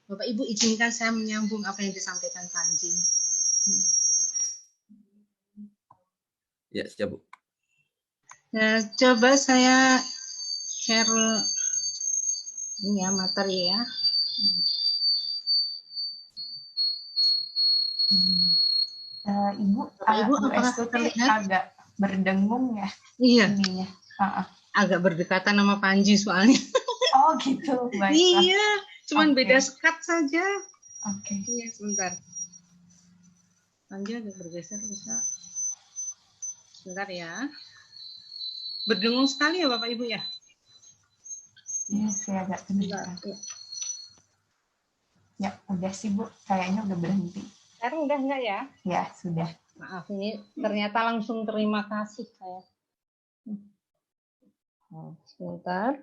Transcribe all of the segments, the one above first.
Bapak Ibu izinkan saya menyambung apa yang disampaikan Panji. Ya, siap Bu. Nah, coba saya share ini ya materi ya. Ibu, Bapak Ibu Bu apakah Estuti terlihat? agak berdengung ya? Iya. Ininya. Agak berdekatan sama Panji soalnya. Oh gitu, baiklah. Iya, cuman beda sekat saja. Oke. Iya, sebentar. Panji agak bergeser bisa. Sebentar ya. Berdengung sekali ya Bapak Ibu ya? Iya, saya agak kedengaran. Ya, udah sih Bu, kayaknya udah berhenti. Sekarang udah enggak ya? Ya, sudah. Maaf, ini ternyata langsung terima kasih saya. Sebentar.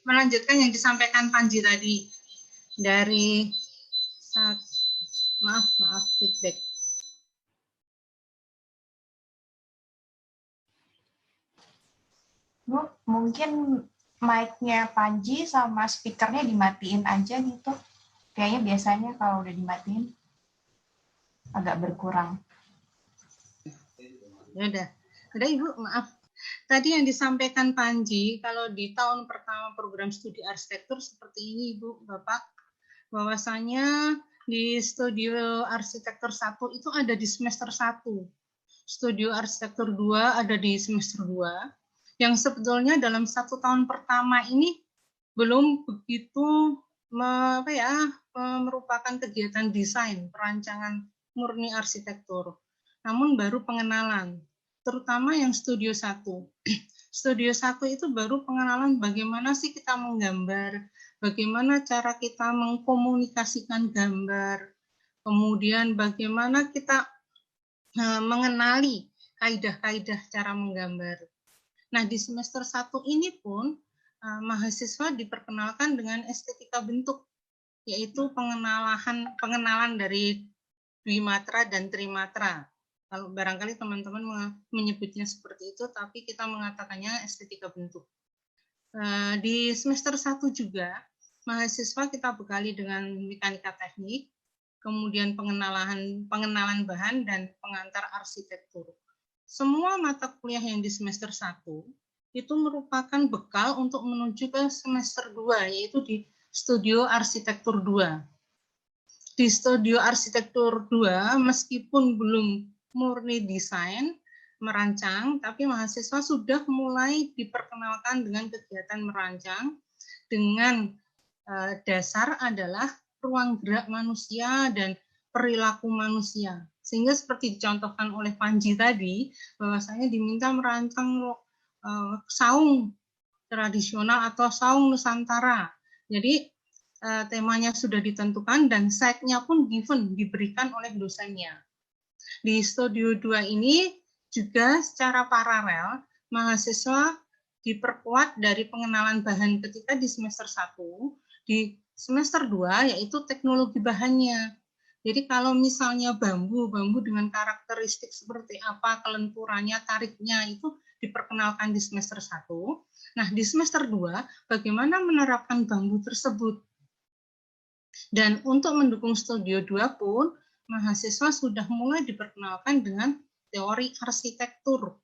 Melanjutkan yang disampaikan Panji tadi dari maaf feedback. Bu, mungkin mic-nya Panji sama speaker-nya dimatiin aja gitu. Kayaknya biasanya kalau udah dimatiin agak berkurang. Ya udah Ibu, maaf. Tadi yang disampaikan Panji, kalau di tahun pertama program studi arsitektur seperti ini Ibu, Bapak, bahwasanya di studio arsitektur 1 itu ada di semester 1. Studio arsitektur 2 ada di semester 2. Yang sebetulnya dalam 1 tahun pertama ini belum begitu merupakan kegiatan desain, perancangan murni arsitektur. Namun baru pengenalan, terutama yang studio 1. Studio 1 itu baru pengenalan bagaimana sih kita menggambar, bagaimana cara kita mengkomunikasikan gambar, kemudian bagaimana kita mengenali kaidah-kaidah cara menggambar. Nah, di semester 1 ini pun mahasiswa diperkenalkan dengan estetika bentuk, yaitu pengenalan dari dwimatra dan trimatra. Kalau barangkali teman-teman menyebutnya seperti itu, tapi kita mengatakannya estetika bentuk. Di semester 1 juga, mahasiswa kita bekali dengan mekanika teknik, kemudian pengenalan bahan, dan pengantar arsitektur. Semua mata kuliah yang di semester 1 itu merupakan bekal untuk menuju ke semester 2, yaitu di studio arsitektur 2. Di studio arsitektur 2, meskipun belum murni desain, merancang, tapi mahasiswa sudah mulai diperkenalkan dengan kegiatan merancang dengan dasar adalah ruang gerak manusia dan perilaku manusia. Sehingga seperti dicontohkan oleh Panji tadi, bahwasanya diminta merancang saung tradisional atau saung Nusantara. Jadi temanya sudah ditentukan dan set-nya pun diberikan oleh dosennya. Di studio 2 ini juga secara paralel mahasiswa diperkuat dari pengenalan bahan ketika di semester 1, di semester 2 yaitu teknologi bahannya. Jadi kalau misalnya bambu dengan karakteristik seperti apa, kelenturannya, tariknya itu diperkenalkan di semester 1. Nah, di semester 2 bagaimana menerapkan bambu tersebut. Dan untuk mendukung studio 2 pun mahasiswa sudah mulai diperkenalkan dengan teori arsitektur.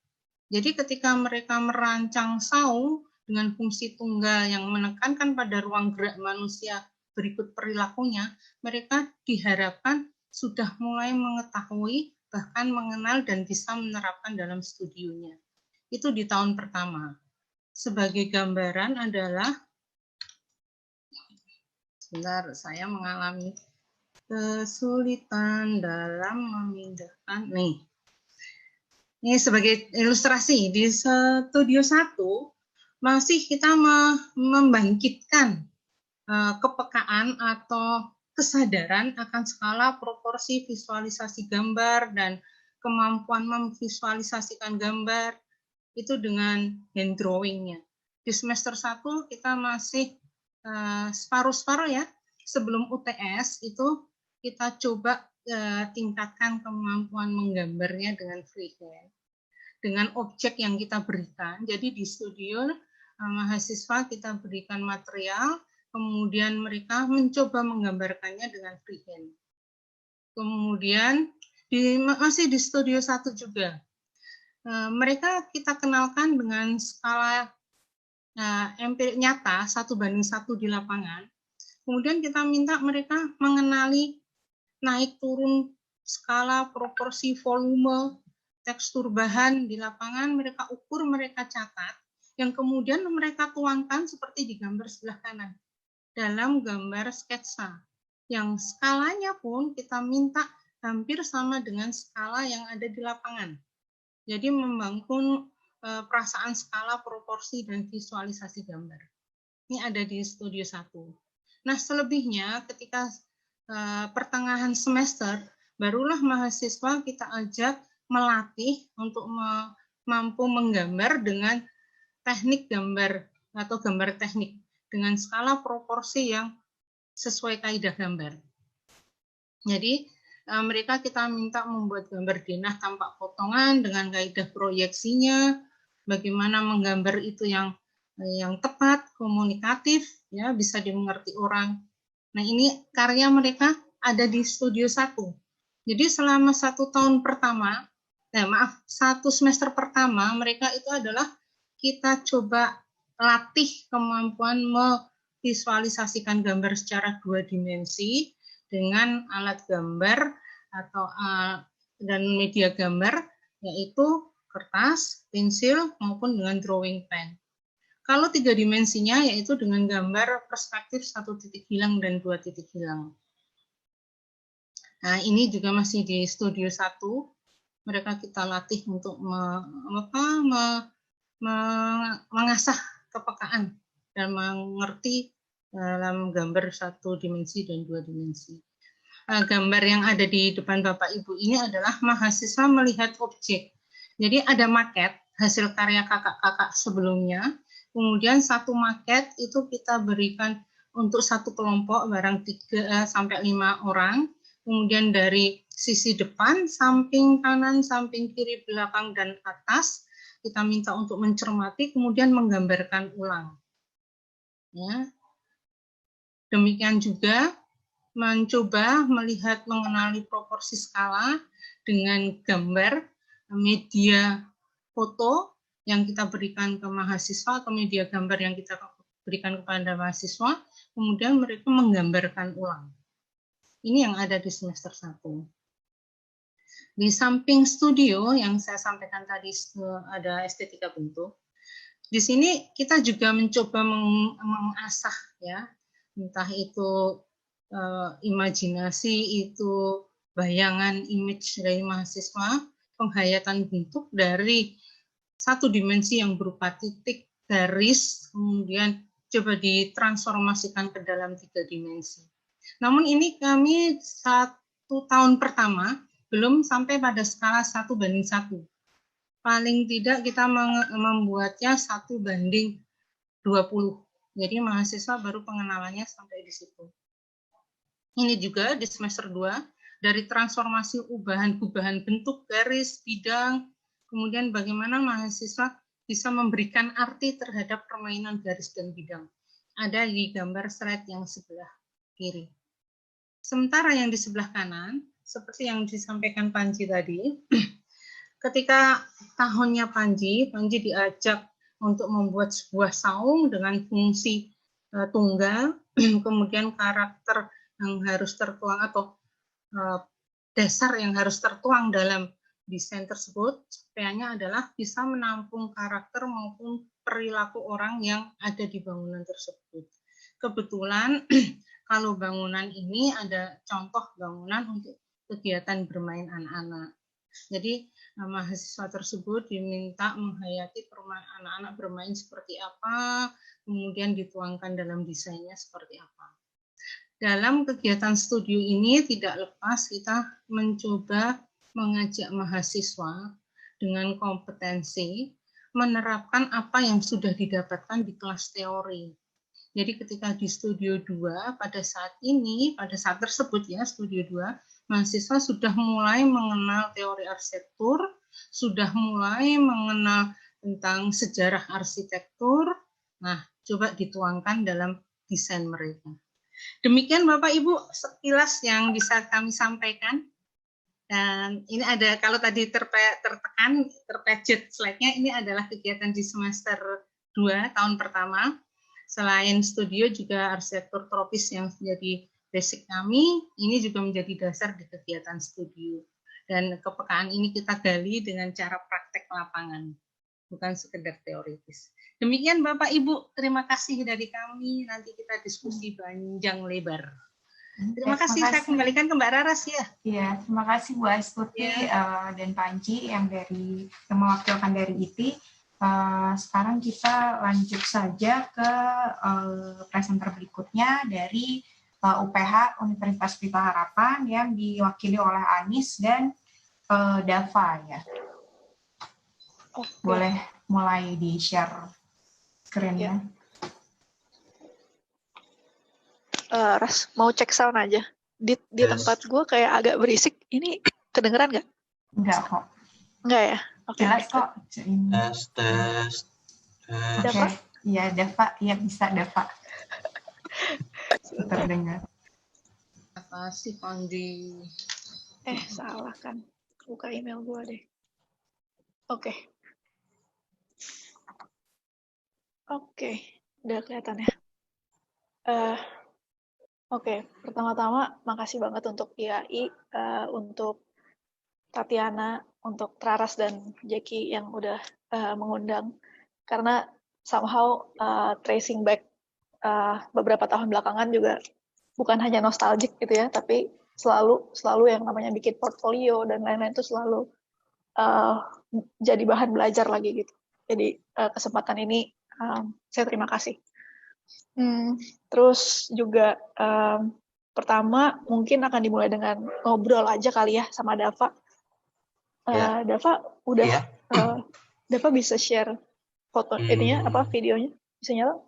Jadi ketika mereka merancang saung dengan fungsi tunggal yang menekankan pada ruang gerak manusia berikut perilakunya, mereka diharapkan sudah mulai mengetahui, bahkan mengenal dan bisa menerapkan dalam studionya. Itu di tahun pertama. Sebagai gambaran adalah, sebentar, saya mengalami kesulitan dalam memindahkan, ini sebagai ilustrasi, di studio 1 masih kita membangkitkan kepekaan atau kesadaran akan skala proporsi visualisasi gambar dan kemampuan memvisualisasikan gambar itu dengan hand drawing-nya. Di semester 1 kita masih separuh-separuh ya. Sebelum UTS itu kita coba tingkatkan kemampuan menggambarnya dengan freehand, dengan objek yang kita berikan. Jadi di studio mahasiswa kita berikan material, kemudian mereka mencoba menggambarkannya dengan freehand. Kemudian masih di studio 1 juga, mereka kita kenalkan dengan skala empirik nyata 1:1 di lapangan. Kemudian kita minta mereka mengenali naik turun skala, proporsi, volume, tekstur bahan di lapangan, mereka ukur, mereka catat, yang kemudian mereka tuangkan seperti di gambar sebelah kanan, dalam gambar sketsa. Yang skalanya pun kita minta hampir sama dengan skala yang ada di lapangan. Jadi membangun perasaan skala, proporsi, dan visualisasi gambar. Ini ada di studio 1. Nah, selebihnya ketika pertengahan semester, barulah mahasiswa kita ajak melatih untuk mampu menggambar dengan teknik gambar atau gambar teknik dengan skala proporsi yang sesuai kaidah gambar. Jadi mereka kita minta membuat gambar denah tampak potongan dengan kaidah proyeksinya, bagaimana menggambar itu yang tepat, komunikatif, ya bisa dimengerti orang. Nah, ini karya mereka ada di studio 1. Jadi selama 1 tahun pertama, 1 semester pertama, mereka itu adalah kita coba latih kemampuan memvisualisasikan gambar secara 2 dimensi dengan alat gambar atau dan media gambar, yaitu kertas, pensil, maupun dengan drawing pen. Kalau 3 dimensinya yaitu dengan gambar perspektif 1 titik hilang dan 2 titik hilang. Nah, ini juga masih di studio 1. Mereka kita latih untuk mengasah kepekaan dan mengerti dalam gambar 1 dimensi dan 2 dimensi. Gambar yang ada di depan Bapak Ibu ini adalah mahasiswa melihat objek. Jadi ada maket hasil karya kakak-kakak sebelumnya. Kemudian 1 maket itu kita berikan untuk 1 kelompok barang 3 sampai 5 orang. Kemudian dari sisi depan, samping kanan, samping kiri, belakang, dan atas, kita minta untuk mencermati, kemudian menggambarkan ulang. Ya. Demikian juga mencoba melihat mengenali proporsi skala dengan gambar media foto yang kita berikan ke mahasiswa atau media gambar yang kita berikan kepada mahasiswa, kemudian mereka menggambarkan ulang. Ini yang ada di semester 1. Di samping studio yang saya sampaikan tadi ada estetika bentuk. Di sini kita juga mencoba mengasah, ya, entah itu imajinasi, itu bayangan image dari mahasiswa, penghayatan bentuk dari 1 dimensi yang berupa titik, garis, kemudian coba ditransformasikan ke dalam 3 dimensi. Namun ini kami 1 tahun pertama belum sampai pada skala 1:1. Paling tidak kita membuatnya 1:20. Jadi mahasiswa baru pengenalannya sampai di situ. Ini juga di semester 2, dari transformasi ubahan-ubahan bentuk, garis, bidang, kemudian bagaimana mahasiswa bisa memberikan arti terhadap permainan garis dan bidang. Ada di gambar slide yang sebelah kiri. Sementara yang di sebelah kanan, seperti yang disampaikan Panji tadi, ketika tahunnya Panji diajak untuk membuat sebuah saung dengan fungsi tunggal, kemudian karakter yang harus tertuang atau dasar yang harus tertuang dalam desain tersebut, supaya adalah bisa menampung karakter maupun perilaku orang yang ada di bangunan tersebut. Kebetulan kalau bangunan ini ada contoh bangunan untuk kegiatan bermain anak-anak. Jadi mahasiswa tersebut diminta menghayati anak-anak bermain seperti apa, kemudian dituangkan dalam desainnya seperti apa. Dalam kegiatan studio ini tidak lepas kita mencoba mengajak mahasiswa dengan kompetensi menerapkan apa yang sudah didapatkan di kelas teori. Jadi ketika di studio 2 pada saat tersebut ya, studio 2, mahasiswa sudah mulai mengenal teori arsitektur, sudah mulai mengenal tentang sejarah arsitektur, Nah, coba dituangkan dalam desain mereka. Demikian Bapak Ibu sekilas yang bisa kami sampaikan. Dan ini ada, kalau tadi terpejit slide-nya, ini adalah kegiatan di semester 2 tahun pertama. Selain studio juga arsitektur tropis yang menjadi basic kami, ini juga menjadi dasar di kegiatan studio. Dan kepekaan ini kita gali dengan cara praktek lapangan, bukan sekedar teoritis. Demikian Bapak Ibu, terima kasih dari kami. Nanti kita diskusi panjang lebar. Terima kasih. Saya kembalikan ke Mbak Raras ya. Iya, terima kasih Bu Astuti dan Panji yang mewakilkan dari ITI. Sekarang kita lanjut saja ke presenter berikutnya dari UPH Universitas Pelita Harapan yang diwakili oleh Anis dan Dava ya. Boleh mulai di-share screen-nya. Ras, mau cek sound aja. Di tempat gue kayak agak berisik. Ini kedengeran nggak? Enggak kok. Enggak ya? Oke. Jelas kok. Tes. Oke. Iya, Dava. Iya, bisa Dava. Terdengar. Apa sih Panji? Salah kan. Buka email gue deh. Oke. Udah kelihatan ya. Oke, pertama-tama makasih banget untuk IAI, untuk Tatiana, untuk Traras dan Jackie yang udah mengundang. Karena somehow tracing back beberapa tahun belakangan juga bukan hanya nostalgic gitu ya, tapi selalu yang namanya bikin portfolio dan lain-lain itu selalu jadi bahan belajar lagi gitu. Jadi kesempatan ini saya terima kasih. Terus juga pertama mungkin akan dimulai dengan ngobrol aja kali ya sama Dava. Dava udah Dava bisa share foto videonya bisa nyala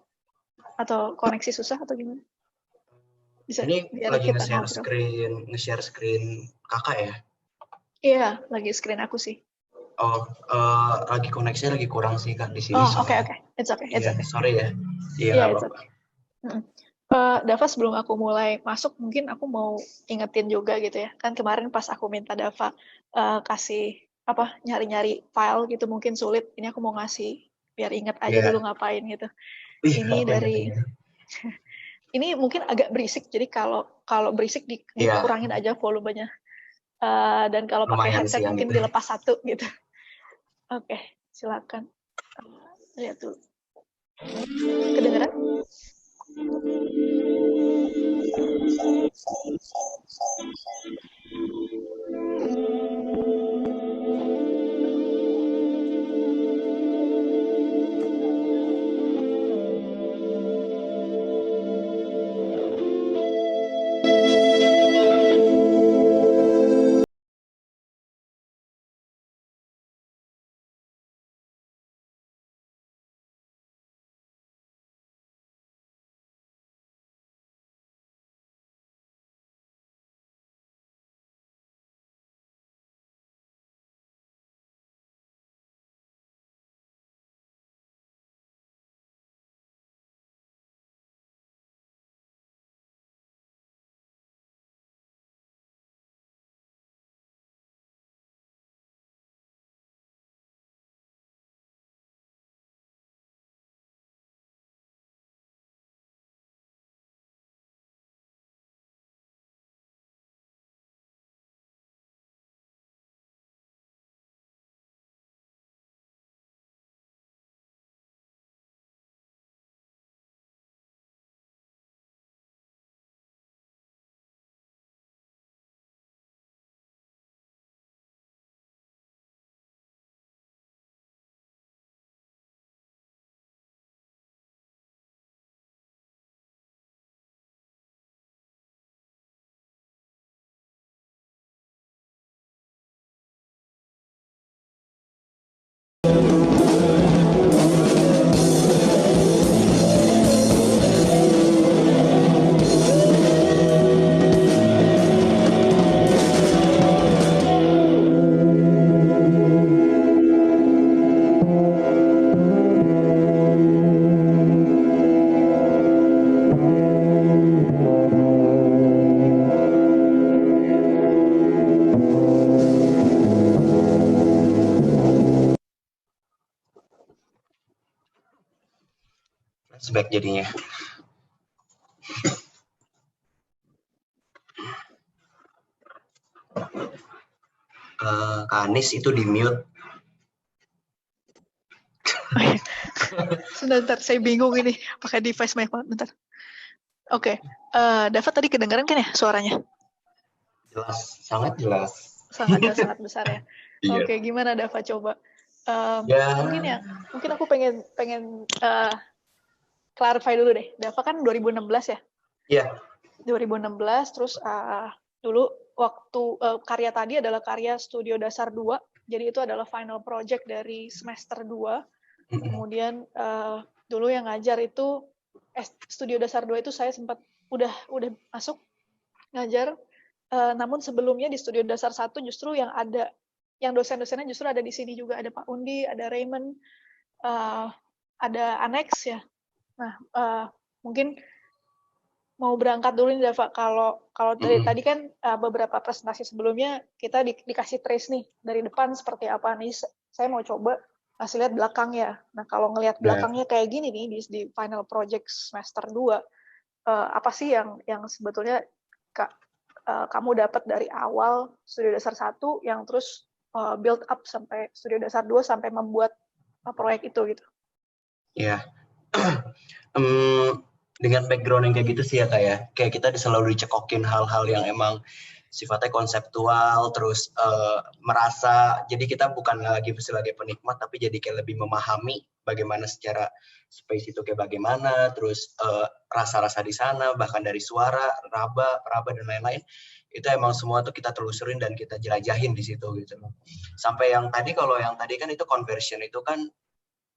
atau koneksi susah atau gimana? Bisa. Ini biar lagi kita nge-share screen kakak ya? Iya, lagi screen aku sih. Lagi koneksinya lagi kurang sih Kak di sini. Oke. It's okay. Sorry ya. Iya, it's okay. Dava, sebelum aku mulai masuk, mungkin aku mau ingetin juga gitu ya. Kan kemarin pas aku minta Dava kasih nyari-nyari file gitu mungkin sulit. Ini aku mau ngasih biar inget aja dulu ngapain gitu. Ini dari ini mungkin agak berisik. Jadi kalau berisik dikurangin aja volumenya. Dan kalau pakai headset mungkin gitu. Dilepas satu gitu. Oke, silakan. Lihat dulu. Kedengeran? flashback jadinya. Kak Anis itu di mute. Sebentar, saya bingung ini pakai device banyak banget. Bentar. Oke, Dava tadi kedengaran kan ya suaranya? Jelas, sangat jelas. Sangat besar ya. Iya. Oke, gimana Dava coba? Ya. Mungkin aku pengen clarify dulu deh. Dava kan 2016 ya? Iya. 2016, terus dulu waktu karya tadi adalah karya Studio Dasar 2, jadi itu adalah final project dari semester 2. Kemudian dulu yang ngajar itu Studio Dasar 2 itu saya sempat udah masuk ngajar, namun sebelumnya di Studio Dasar 1 justru yang dosen-dosennya justru ada di sini juga, ada Pak Undi, ada Raymond, ada Annex ya. Nah, mungkin mau berangkat dulu nih Dava, kalau dari tadi kan beberapa presentasi sebelumnya kita dikasih trace nih dari depan seperti apa nih, saya mau coba kasih lihat belakang ya. Nah, kalau ngelihat belakangnya kayak gini nih di final project semester 2, apa sih yang sebetulnya kamu dapat dari awal Studio Dasar 1 yang terus build up sampai Studio Dasar 2 sampai membuat proyek itu gitu. Ya. Dengan background yang kayak gitu sih ya Kak ya, kayak kita selalu dicekokin hal-hal yang emang sifatnya konseptual, terus merasa, jadi kita bukan lagi sebagai penikmat, tapi jadi kayak lebih memahami bagaimana secara space itu kayak bagaimana, terus rasa-rasa di sana, bahkan dari suara, raba, dan lain-lain, itu emang semua tuh kita telusurin dan kita jelajahin di situ gitu. Sampai yang tadi, kalau yang tadi kan itu conversion itu kan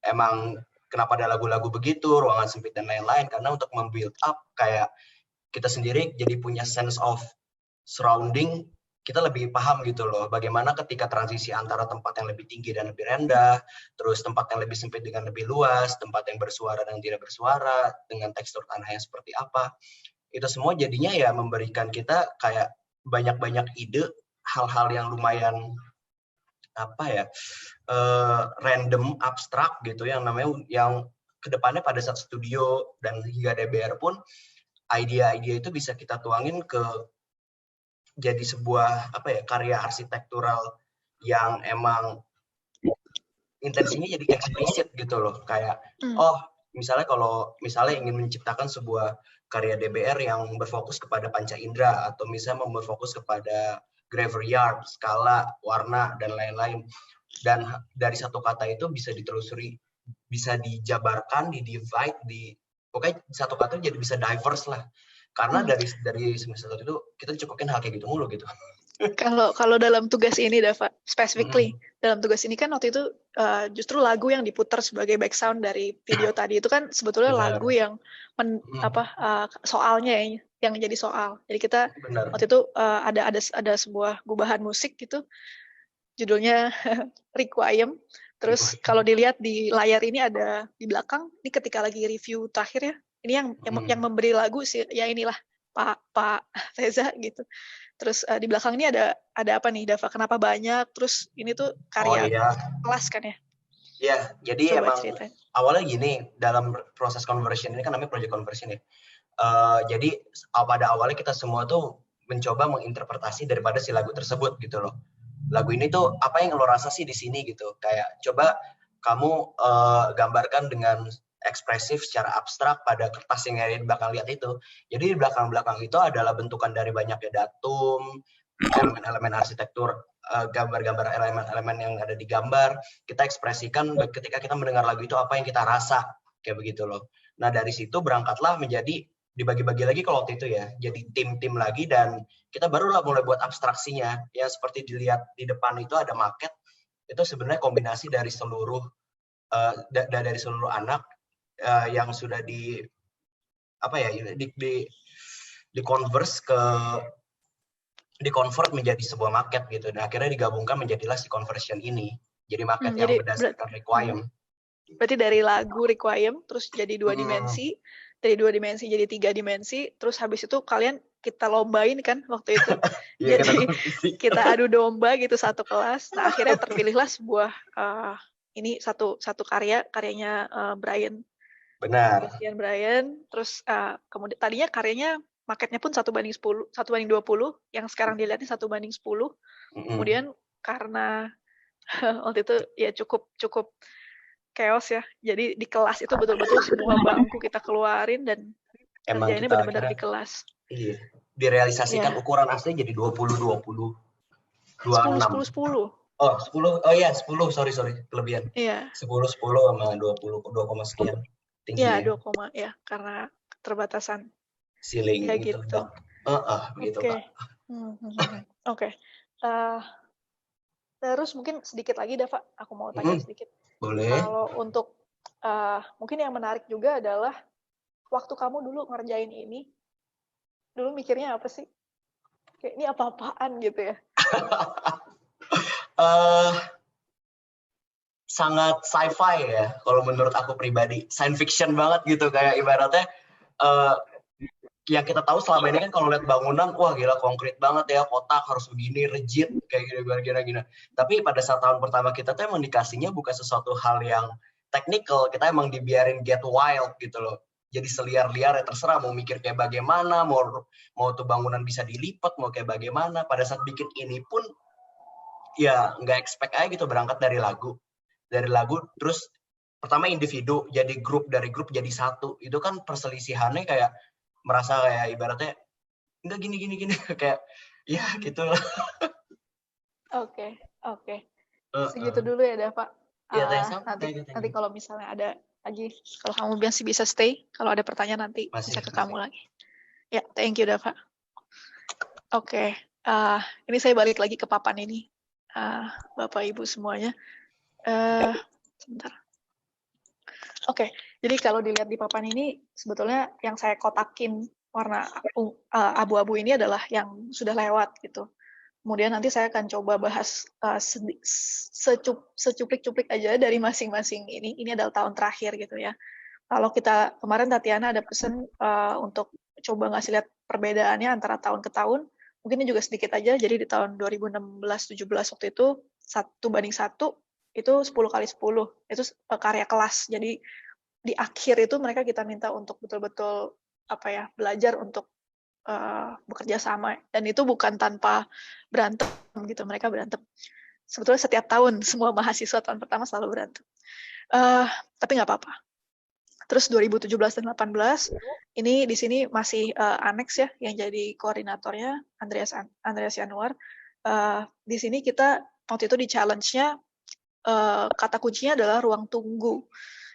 emang kenapa ada lagu-lagu begitu, ruangan sempit dan lain-lain, karena untuk membuild up kayak kita sendiri jadi punya sense of surrounding, kita lebih paham gitu loh, bagaimana ketika transisi antara tempat yang lebih tinggi dan lebih rendah, terus tempat yang lebih sempit dengan lebih luas, tempat yang bersuara dan tidak bersuara, dengan tekstur tanah yang seperti apa, itu semua jadinya ya memberikan kita kayak banyak-banyak ide, hal-hal yang lumayan random, abstrak gitu, yang namanya yang kedepannya pada saat studio dan hingga DBR pun ide-ide itu bisa kita tuangin ke jadi sebuah karya arsitektural yang emang intensinya jadi eksplisit gitu loh, kayak kalau misalnya ingin menciptakan sebuah karya DBR yang berfokus kepada panca indera, atau misalnya berfokus kepada graveyard, skala, warna, dan lain-lain. Dan dari satu kata itu bisa ditelusuri, bisa dijabarkan, di-divide, pokoknya satu kata jadi bisa diverse lah. Karena dari semester itu kita cukukin hal kayak gitu mulu gitu. Kalau dalam tugas ini, Dava, specifically, dalam tugas ini kan waktu itu justru lagu yang diputar sebagai background dari video tadi itu kan sebetulnya lagu yang soalnya yang jadi soal. Jadi kita waktu itu ada sebuah gubahan musik gitu, judulnya Requiem. Terus kalau dilihat di layar ini ada di belakang, ini ketika lagi review terakhir ya, ini yang memberi lagu sih, ya inilah Pak Reza gitu. Terus di belakang ini ada apa nih, Dava? Kenapa banyak? Terus ini tuh karya kelas kan ya? Iya, jadi coba emang ceritain. Awalnya gini, dalam proses conversion ini kan namanya project conversion ya. Jadi pada awalnya kita semua tuh mencoba menginterpretasi daripada si lagu tersebut gitu loh. Lagu ini tuh apa yang lo rasa sih di sini gitu. Kayak coba kamu gambarkan dengan ekspresif secara abstrak pada kertas yang ada di belakang lihat itu. Jadi di belakang-belakang itu adalah bentukan dari banyaknya datum, elemen-elemen arsitektur, gambar-gambar elemen-elemen yang ada di gambar. Kita ekspresikan ketika kita mendengar lagu itu apa yang kita rasa, kayak begitu loh. Nah dari situ berangkatlah menjadi dibagi-bagi lagi kalau waktu itu ya, jadi tim-tim lagi, dan kita barulah mulai buat abstraksinya. Yang seperti dilihat di depan itu ada maket, itu sebenarnya kombinasi dari seluruh anak yang sudah di convert menjadi sebuah market gitu, dan akhirnya digabungkan menjadilah si conversion ini, jadi market yang berdasarkan Requiem. Berarti dari lagu Requiem terus jadi 2 dimensi, dari 2 dimensi jadi 3 dimensi, terus habis itu kalian kita lombain kan waktu itu. Jadi kita adu domba gitu satu kelas. Nah akhirnya terpilihlah sebuah ini satu karyanya Brian Benar. Christian Brian, terus kemudian tadinya karyanya marketnya pun 1:10, 1:20, yang sekarang dilihatnya 1:10. Kemudian karena waktu itu ya cukup chaos ya. Jadi di kelas itu betul-betul semua bangku kita keluarin dan Emang kerjainnya kita benar-benar akhirnya di kelas. iya, direalisasikan Iya. ukuran asli jadi 20-20, 10, 26. 10, 10. Oh, 10. Oh iya, 10. Sorry, kelebihan. Iya. 10 sama 20, 2, sekian. Tinggi Ya, ya. 2, ya, karena keterbatasan. Ceiling Ya gitu. gitu. Begitu, Oke. Kak. Oke. Terus mungkin sedikit lagi, Dava, aku mau tanya sedikit. Boleh. Kalau untuk mungkin yang menarik juga adalah waktu kamu dulu ngerjain ini, dulu mikirnya apa sih? Kayak ini apa-apaan gitu ya? Sangat sci-fi ya, kalau menurut aku pribadi. Science fiction banget gitu, kayak ibaratnya yang kita tahu selama ini kan kalau lihat bangunan, wah gila konkret banget ya, kotak harus begini, rigid, kayak gini. Tapi pada saat tahun pertama kita tuh emang dikasihnya bukan sesuatu hal yang technical, kita emang dibiarin get wild gitu loh. Jadi seliar-liar ya terserah mau mikir kayak bagaimana, mau tuh bangunan bisa dilipat, mau kayak bagaimana. Pada saat bikin ini pun ya nggak expect aja gitu, berangkat dari lagu terus pertama individu jadi grup, dari grup jadi satu. Itu kan perselisihannya kayak merasa kayak ibaratnya enggak gini kayak ya gitu lah. Oke. Segitu dulu ya, Dava. Nanti kalau misalnya ada lagi, kalau kamu masih bisa stay, kalau ada pertanyaan nanti bisa ke kamu lagi. Ya, thank you, Dava. Oke. Ini saya balik lagi ke papan ini, Bapak Ibu semuanya. Sebentar. Oke, jadi kalau dilihat di papan ini, sebetulnya yang saya kotakin warna abu-abu ini adalah yang sudah lewat gitu. Kemudian nanti saya akan coba bahas secuplik-cuplik aja dari masing-masing ini. Ini adalah tahun terakhir gitu ya. Kalau kita kemarin Tatiana ada pesan untuk coba ngasih lihat perbedaannya antara tahun ke tahun. Mungkin ini juga sedikit aja. Jadi di tahun 2016-17 waktu itu 1:1 itu 10x10 itu karya kelas. Jadi di akhir itu mereka kita minta untuk betul-betul belajar untuk bekerja sama, dan itu bukan tanpa berantem gitu. Mereka berantem. Sebetulnya setiap tahun semua mahasiswa tahun pertama selalu berantem. Tapi nggak apa-apa. Terus 2017 dan 2018 ini di sini masih Annex ya yang jadi koordinatornya, Andreas Yanuar. Di sini kita waktu itu di challenge-nya kata kuncinya adalah ruang tunggu.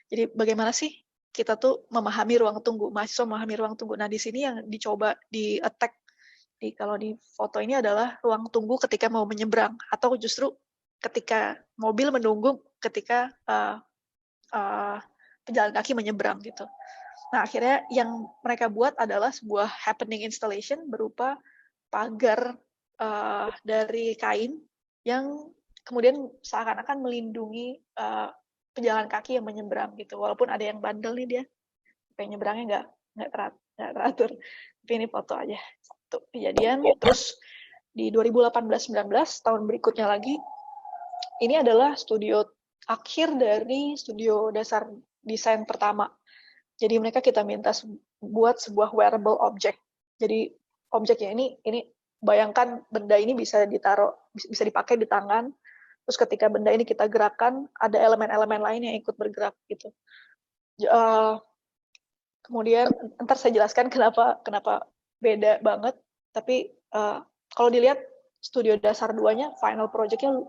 Jadi bagaimana sih kita tuh memahami ruang tunggu, mahasiswa memahami ruang tunggu. Nah di sini yang dicoba di attack kalau di foto ini adalah ruang tunggu ketika mau menyeberang, atau justru ketika mobil menunggu ketika pejalan kaki menyeberang gitu. Nah akhirnya yang mereka buat adalah sebuah happening installation berupa pagar dari kain yang kemudian seakan-akan melindungi pejalan kaki yang menyeberang gitu. Walaupun ada yang bandel nih dia, kayak nyebrangnya nggak teratur. Tapi ini foto aja satu kejadian. Terus di 2018-19 tahun berikutnya lagi, ini adalah studio akhir dari studio dasar desain pertama. Jadi mereka kita minta buat sebuah wearable object. Jadi objeknya ini bayangkan benda ini bisa dipakai di tangan. Terus ketika benda ini kita gerakkan, ada elemen-elemen lain yang ikut bergerak gitu. Kemudian ntar saya jelaskan kenapa beda banget. Tapi kalau dilihat studio dasar 2-nya, final project-nya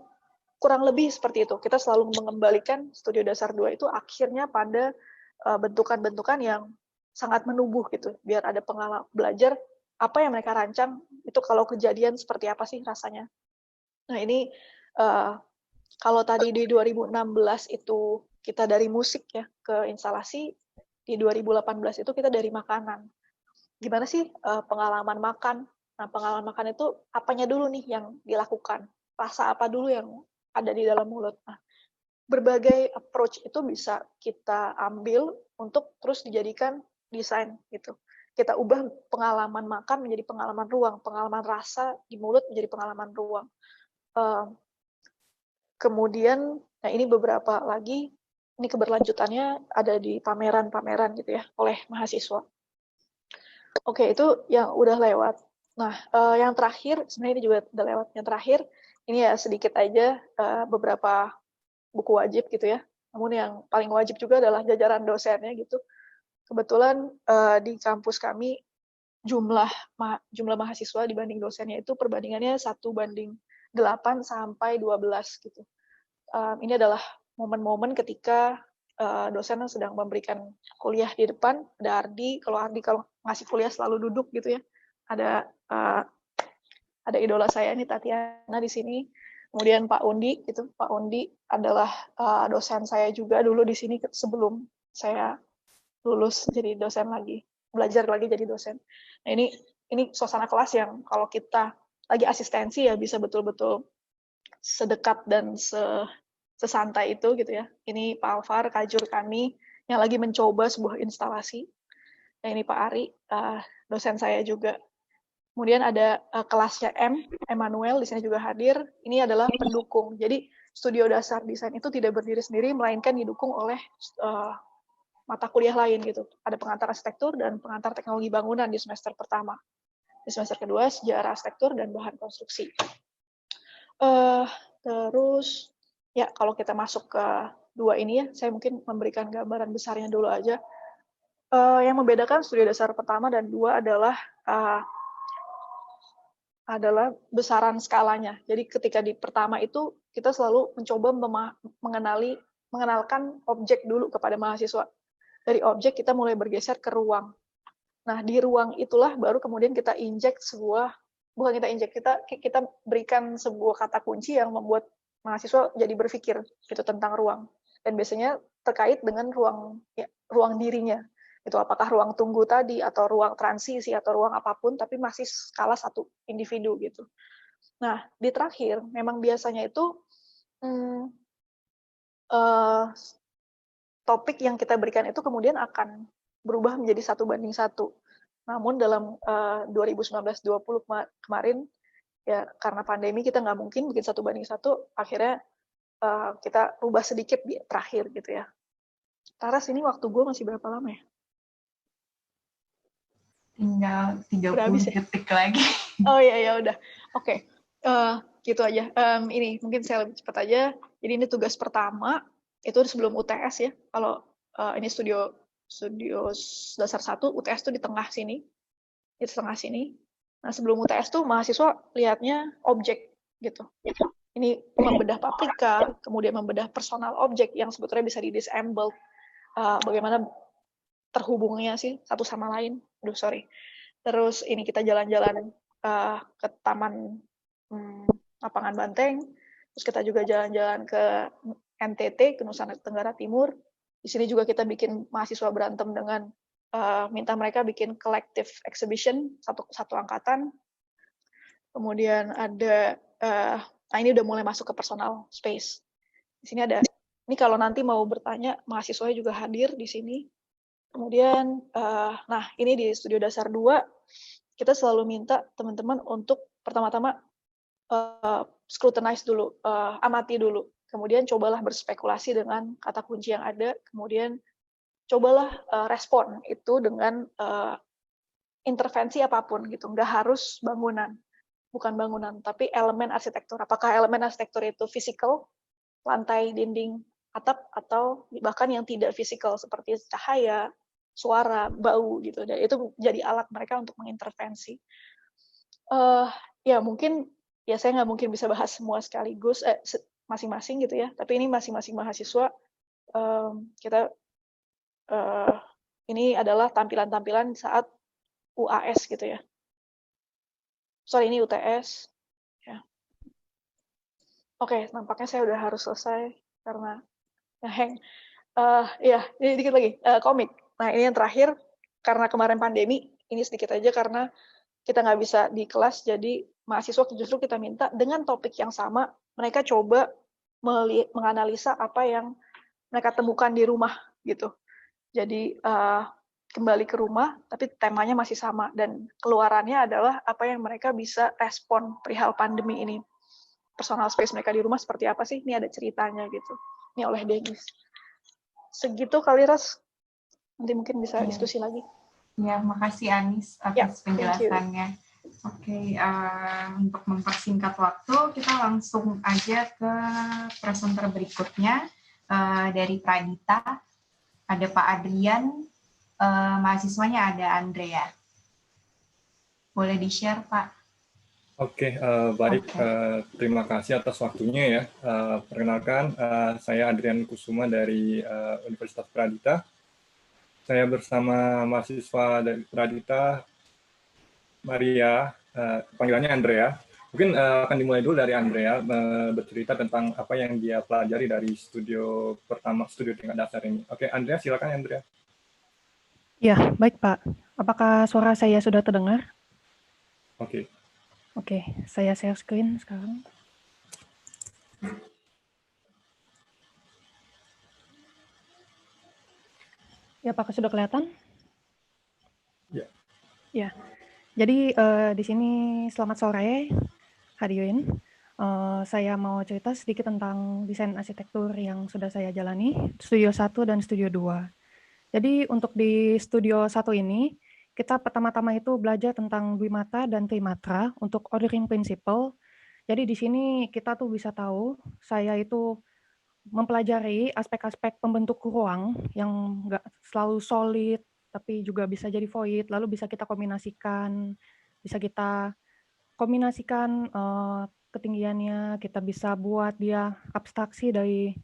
kurang lebih seperti itu. Kita selalu mengembalikan studio dasar 2 itu akhirnya pada bentukan-bentukan yang sangat menubuh gitu. Biar ada pengalaman belajar apa yang mereka rancang, itu kalau kejadian seperti apa sih rasanya. Nah ini kalau tadi di 2016 itu kita dari musik ya ke instalasi, di 2018 itu kita dari makanan. Gimana sih pengalaman makan? Nah, pengalaman makan itu apanya dulu nih yang dilakukan? Rasa apa dulu yang ada di dalam mulut? Nah, berbagai approach itu bisa kita ambil untuk terus dijadikan desain gitu. Kita ubah pengalaman makan menjadi pengalaman ruang, pengalaman rasa di mulut menjadi pengalaman ruang. Kemudian, nah ini beberapa lagi ini keberlanjutannya ada di pameran-pameran gitu ya oleh mahasiswa. Oke, itu yang udah lewat. Nah, yang terakhir, sebenarnya ini juga udah lewat. Yang terakhir, ini ya sedikit aja beberapa buku wajib gitu ya. Namun yang paling wajib juga adalah jajaran dosennya gitu. Kebetulan di kampus kami jumlah mahasiswa dibanding dosennya itu perbandingannya 1:8 sampai 12 gitu. Ini adalah momen-momen ketika dosen sedang memberikan kuliah di depan, ada Ardi, kalau ngasih kuliah selalu duduk gitu ya. Ada idola saya nih, Tatiana di sini. Kemudian Pak Undi gitu. Pak Undi adalah dosen saya juga dulu di sini sebelum saya lulus jadi dosen lagi, belajar lagi jadi dosen. Nah, ini suasana kelas yang kalau kita lagi asistensi ya bisa betul-betul sedekat dan sesantai itu gitu ya. Ini Pak Alvar, kajur kami yang lagi mencoba sebuah instalasi. Nah, ini Pak Ari, dosen saya juga. Kemudian ada kelasnya Emmanuel di sini juga hadir. Ini adalah pendukung. Jadi studio dasar desain itu tidak berdiri sendiri, melainkan didukung oleh mata kuliah lain gitu. Ada pengantar arsitektur dan pengantar teknologi bangunan di semester pertama. Di semester kedua sejarah arsitektur dan bahan konstruksi. Terus ya kalau kita masuk ke dua ini ya, saya mungkin memberikan gambaran besarnya dulu aja. Yang membedakan studi dasar pertama dan dua adalah besaran skalanya. Jadi ketika di pertama itu kita selalu mencoba mengenalkan objek dulu kepada mahasiswa. Dari objek kita mulai bergeser ke ruang. Nah, di ruang itulah baru kemudian kita kita berikan sebuah kata kunci yang membuat mahasiswa jadi berpikir gitu tentang ruang. Dan biasanya terkait dengan ruang dirinya. Itu apakah ruang tunggu tadi atau ruang transisi atau ruang apapun, tapi masih skala satu individu gitu. Nah, di terakhir memang biasanya itu topik yang kita berikan itu kemudian akan berubah menjadi 1:1. Namun dalam 2019-20 kemarin, ya karena pandemi kita nggak mungkin bikin 1:1, akhirnya kita rubah sedikit di terakhir gitu ya. Taras, ini waktu gue masih berapa lama ya? Tinggal 30 detik lagi. Oh ya udah. Oke. Gitu aja. Ini mungkin saya lebih cepat aja. Jadi ini tugas pertama itu sebelum UTS ya. Kalau ini studio dasar 1, UTS tuh di tengah sini. Di tengah sini. Nah, sebelum UTS tuh mahasiswa lihatnya objek gitu. Ini membedah paprika, kemudian membedah personal objek yang sebetulnya bisa di-disassemble. Bagaimana terhubungnya sih satu sama lain. Terus ini kita jalan-jalan ke taman lapangan Banteng. Terus kita juga jalan-jalan ke NTT, ke Nusa Tenggara Timur. Di sini juga kita bikin mahasiswa berantem dengan minta mereka bikin collective exhibition satu angkatan. Kemudian ada ini udah mulai masuk ke personal space. Di sini ada, ini kalau nanti mau bertanya mahasiswanya juga hadir di sini. Kemudian, nah ini di studio dasar 2, kita selalu minta teman-teman untuk pertama-tama scrutinize dulu, amati dulu. Kemudian cobalah berspekulasi dengan kata kunci yang ada. Kemudian cobalah respon itu dengan intervensi apapun gitu. Nggak harus bangunan, bukan bangunan, tapi elemen arsitektur. Apakah elemen arsitektur itu fisikal, lantai, dinding, atap, atau bahkan yang tidak fisikal seperti cahaya, suara, bau gitu. Dan itu jadi alat mereka untuk mengintervensi. Ya mungkin ya saya nggak mungkin bisa bahas semua sekaligus masing-masing gitu ya. Tapi ini masing-masing mahasiswa kita ini adalah tampilan-tampilan saat UAS gitu ya. Sorry, ini UTS. Ya. Oke, nampaknya saya udah harus selesai karena ngehang. Ya, ini dikit lagi. Komik. Nah, ini yang terakhir, karena kemarin pandemi, ini sedikit aja karena kita nggak bisa di kelas, jadi mahasiswa justru kita minta dengan topik yang sama, mereka coba menganalisa apa yang mereka temukan di rumah, gitu. Jadi, kembali ke rumah, tapi temanya masih sama, dan keluarannya adalah apa yang mereka bisa respon perihal pandemi ini. Personal space mereka di rumah seperti apa sih? Ini ada ceritanya, gitu. Ini oleh Dennis. segitu kali, Ras. Nanti mungkin bisa Iya. diskusi lagi. Ya, makasih Anis Ya, atas thank you. penjelasannya. Oke, untuk mempersingkat waktu, kita langsung aja ke presenter berikutnya dari Pradita. Ada Pak Adrian, mahasiswanya ada Andrea. Boleh di-share, Pak? Oke, baik. Terima kasih atas waktunya ya. Perkenalkan, saya Adrian Kusuma dari Universitas Pradita. Saya bersama mahasiswa dari Pradita, Maria, panggilannya Andrea. Mungkin akan dimulai dulu dari Andrea, bercerita tentang apa yang dia pelajari dari studio tingkat dasar ini. Oke, Andrea, silakan Andrea. Ya, baik Pak. Apakah suara saya sudah terdengar? Oke. Oke, saya share screen sekarang. Ya, apakah sudah kelihatan? Ya. Ya. Jadi di sini selamat sore, hadirin. Saya mau cerita sedikit tentang desain arsitektur yang sudah saya jalani, Studio 1 dan Studio 2. Jadi untuk di Studio 1 ini, kita pertama-tama itu belajar tentang Dwimatra dan Trimatra untuk ordering principle. Jadi di sini kita tuh bisa tahu, saya itu mempelajari aspek-aspek pembentuk ruang yang nggak selalu solid, tapi juga bisa jadi void, lalu bisa kita kombinasikan, ketinggiannya, kita bisa buat dia abstraksi dari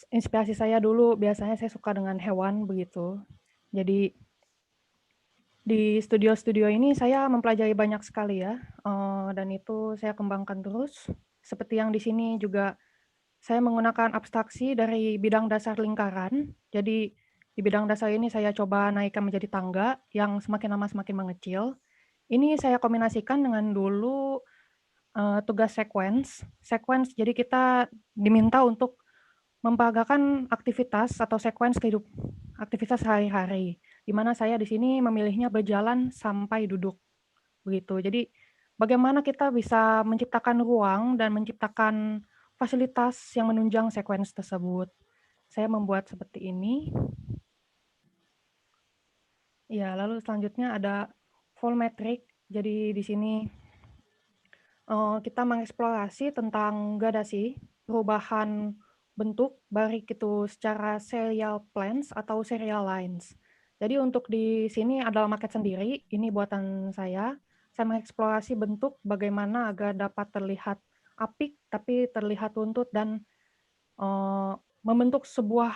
inspirasi saya dulu, biasanya saya suka dengan hewan begitu. Jadi di studio-studio ini saya mempelajari banyak sekali ya, dan itu saya kembangkan terus. Seperti yang di sini juga saya menggunakan abstraksi dari bidang dasar lingkaran. Jadi di bidang dasar ini saya coba naikkan menjadi tangga yang semakin lama semakin mengecil. Ini saya kombinasikan dengan dulu tugas sequence. Sequence, jadi kita diminta untuk memperagakan aktivitas atau sequence aktivitas sehari-hari, di mana saya di sini memilihnya berjalan sampai duduk, begitu. Jadi bagaimana kita bisa menciptakan ruang dan menciptakan fasilitas yang menunjang sequence tersebut. Saya membuat seperti ini. Ya, lalu selanjutnya ada volumetric. Jadi di sini kita mengeksplorasi tentang gradasi, perubahan bentuk, baik itu secara serial plans atau serial lines. Jadi untuk di sini adalah maket sendiri, ini buatan saya. Saya mengeksplorasi bentuk bagaimana agar dapat terlihat apik, tapi terlihat runtut dan membentuk sebuah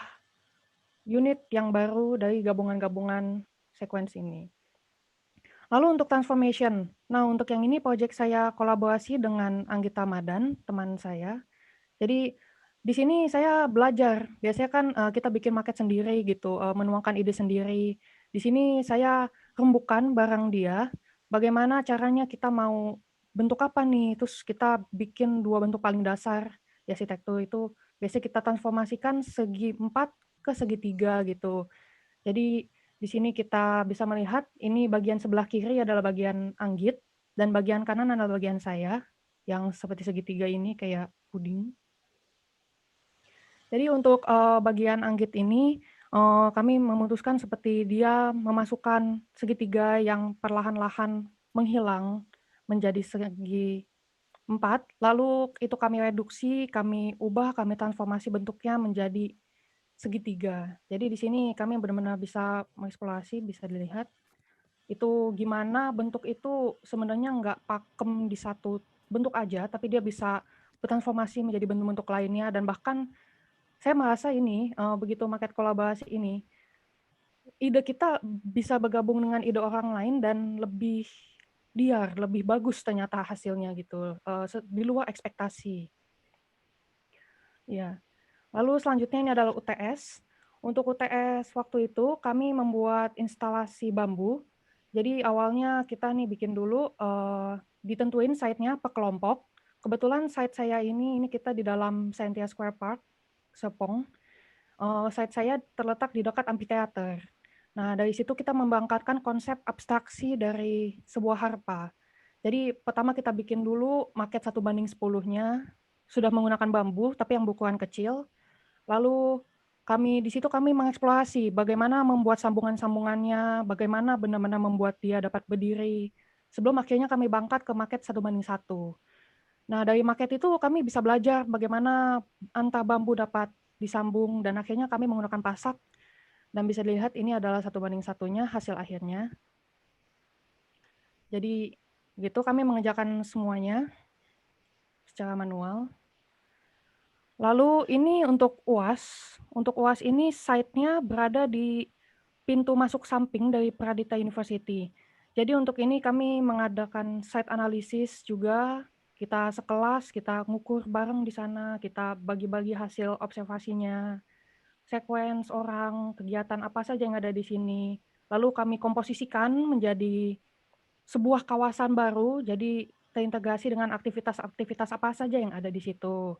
unit yang baru dari gabungan-gabungan sequence ini. Lalu untuk transformation, nah untuk yang ini proyek saya kolaborasi dengan Anggita Madan, teman saya. Jadi di sini saya belajar, biasanya kan kita bikin market sendiri gitu, menuangkan ide sendiri. Di sini saya rembukan barang dia, bagaimana caranya kita mau bentuk apa nih, terus kita bikin dua bentuk paling dasar di arsitektur itu, biasanya kita transformasikan segi 4 ke segitiga gitu. Jadi di sini kita bisa melihat ini bagian sebelah kiri adalah bagian Anggit dan bagian kanan adalah bagian saya yang seperti segitiga ini kayak puding. Jadi untuk bagian Anggit ini kami memutuskan seperti dia memasukkan segitiga yang perlahan-lahan menghilang menjadi segi 4, lalu itu kami reduksi, kami ubah, kami transformasi bentuknya menjadi segitiga. Jadi di sini kami benar-benar bisa mengeksplorasi, bisa dilihat itu gimana bentuk itu sebenarnya nggak pakem di satu bentuk aja, tapi dia bisa bertransformasi menjadi bentuk-bentuk lainnya, dan bahkan saya merasa ini begitu market kolaborasi ini, ide kita bisa bergabung dengan ide orang lain dan lebih liar, lebih bagus ternyata hasilnya gitu, di luar ekspektasi. Ya. Lalu selanjutnya ini adalah UTS. Untuk UTS waktu itu kami membuat instalasi bambu. Jadi awalnya kita nih bikin dulu, ditentuin site-nya per kelompok. Kebetulan site saya ini kita di dalam Scientia Square Park, Serpong. Site saya terletak di dekat amphitheater. Nah, dari situ kita membangkitkan konsep abstraksi dari sebuah harpa. Jadi pertama kita bikin dulu maket 1:10-nya, sudah menggunakan bambu, tapi yang berukuran kecil. Lalu di situ kami mengeksplorasi bagaimana membuat sambungan-sambungannya, bagaimana benar-benar membuat dia dapat berdiri. Sebelum akhirnya kami berangkat ke maket 1:1. Nah, dari maket itu kami bisa belajar bagaimana antar bambu dapat disambung, dan akhirnya kami menggunakan pasak, dan bisa dilihat ini adalah 1:1-nya hasil akhirnya. Jadi gitu kami mengerjakan semuanya secara manual. Lalu ini untuk UAS. Untuk UAS ini site-nya berada di pintu masuk samping dari Pradita University. Jadi untuk ini kami mengadakan site analysis juga. Kita sekelas, kita ngukur bareng di sana, kita bagi-bagi hasil observasinya, sequence orang, kegiatan apa saja yang ada di sini. Lalu kami komposisikan menjadi sebuah kawasan baru, jadi terintegrasi dengan aktivitas-aktivitas apa saja yang ada di situ.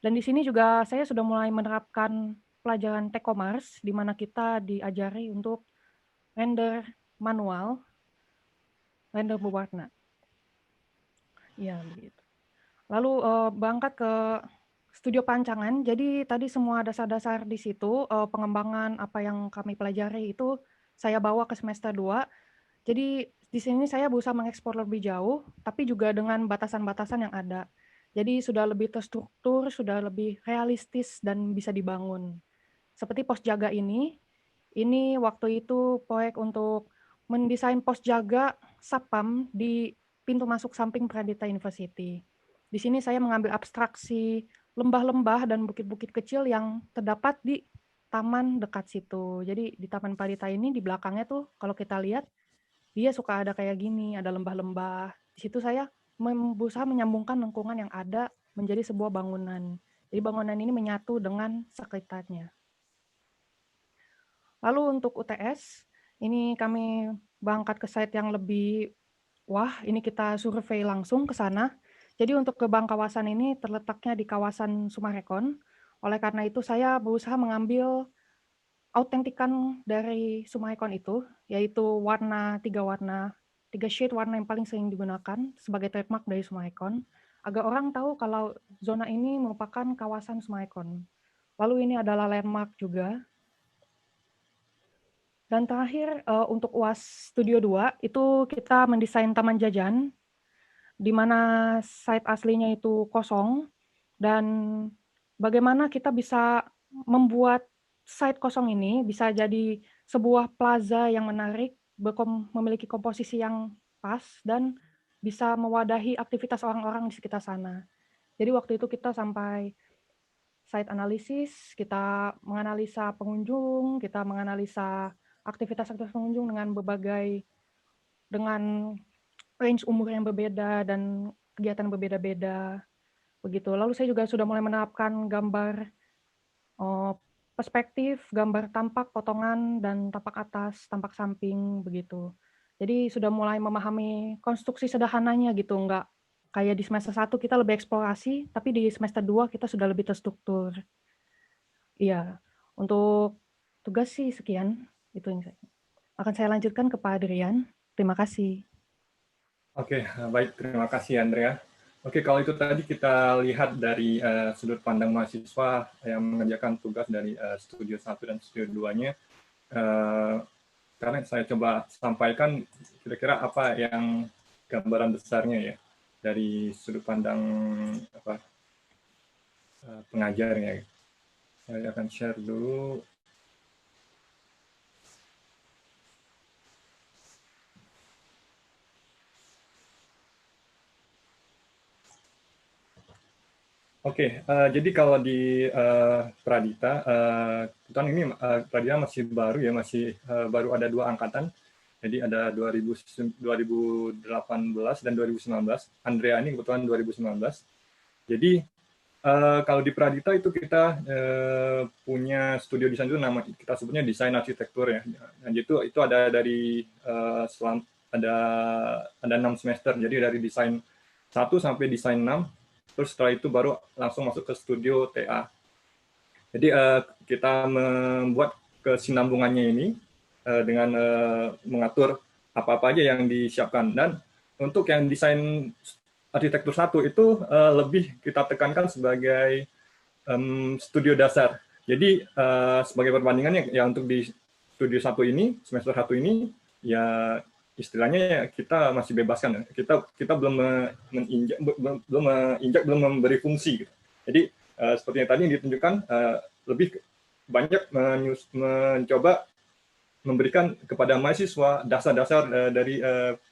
Dan di sini juga saya sudah mulai menerapkan pelajaran T-commerce, di mana kita diajari untuk render manual, render berwarna. Ya, begitu. Lalu berangkat ke studio pancangan. Jadi tadi semua dasar-dasar di situ, pengembangan apa yang kami pelajari itu saya bawa ke semester 2. Jadi di sini saya berusaha mengeksplor lebih jauh, tapi juga dengan batasan-batasan yang ada. Jadi sudah lebih terstruktur, sudah lebih realistis dan bisa dibangun. Seperti pos jaga ini waktu itu proyek untuk mendesain pos jaga Satpam di pintu masuk samping Pradita University. Di sini saya mengambil abstraksi lembah-lembah dan bukit-bukit kecil yang terdapat di taman dekat situ. Jadi di Taman Pradita ini di belakangnya tuh kalau kita lihat dia suka ada kayak gini, ada lembah-lembah. Di situ saya berusaha menyambungkan lingkungan yang ada menjadi sebuah bangunan. Jadi bangunan ini menyatu dengan sekitarnya. Lalu untuk UTS, ini kami berangkat ke site yang lebih, ini kita survei langsung ke sana. Jadi untuk gerbang kawasan ini terletaknya di kawasan Sumarekon. Oleh karena itu saya berusaha mengambil autentikan dari Sumarekon itu, yaitu tiga shade warna yang paling sering digunakan sebagai trademark dari Sumarekon, agar orang tahu kalau zona ini merupakan kawasan Sumarekon. Lalu ini adalah landmark juga. Dan terakhir untuk UAS Studio 2 itu kita mendesain taman jajan, di mana site aslinya itu kosong, dan bagaimana kita bisa membuat site kosong ini bisa jadi sebuah plaza yang menarik, memiliki komposisi yang pas, dan bisa mewadahi aktivitas orang-orang di sekitar sana. Jadi waktu itu kita sampai site analisis, kita menganalisa pengunjung, kita menganalisa aktivitas-aktivitas pengunjung dengan range umur yang berbeda dan kegiatan berbeda-beda. Begitu. Lalu saya juga sudah mulai menerapkan gambar perspektif, gambar tampak, potongan, dan tampak atas, tampak samping, begitu. Jadi sudah mulai memahami konstruksi sederhananya gitu, nggak kayak di semester 1 kita lebih eksplorasi, tapi di semester 2 kita sudah lebih terstruktur. Iya, untuk tugas sih sekian, itu yang akan saya lanjutkan ke Pak Adrian. Terima kasih. Oke, baik, terima kasih Andrea. Oke, kalau itu tadi kita lihat dari sudut pandang mahasiswa yang mengerjakan tugas dari studio 1 dan studio 2-nya. Karena saya coba sampaikan kira-kira apa yang gambaran besarnya ya dari sudut pandang pengajarnya. Saya akan share dulu. Oke, jadi kalau di Pradita, tahun ini Pradita masih baru ya, baru ada 2 angkatan. Jadi ada 2018 dan 2019. Andrea ini kebetulan 2019. Jadi kalau di Pradita itu kita punya studio desain itu nama kita sebutnya desain arsitektur ya. Dan itu ada dari ada 6 semester. Jadi dari desain 1 sampai desain 6. Terus setelah itu baru langsung masuk ke studio TA. Jadi kita membuat kesinambungannya ini dengan mengatur apa-apa aja yang disiapkan. Dan untuk yang desain arsitektur 1 itu lebih kita tekankan sebagai studio dasar. Jadi sebagai perbandingannya ya untuk di studio 1 ini, semester 1 ini ya istilahnya ya kita masih bebaskan. Kita belum menginjak, belum memberi fungsi gitu. Jadi seperti yang tadi ditunjukkan, lebih banyak mencoba memberikan kepada mahasiswa dasar-dasar dari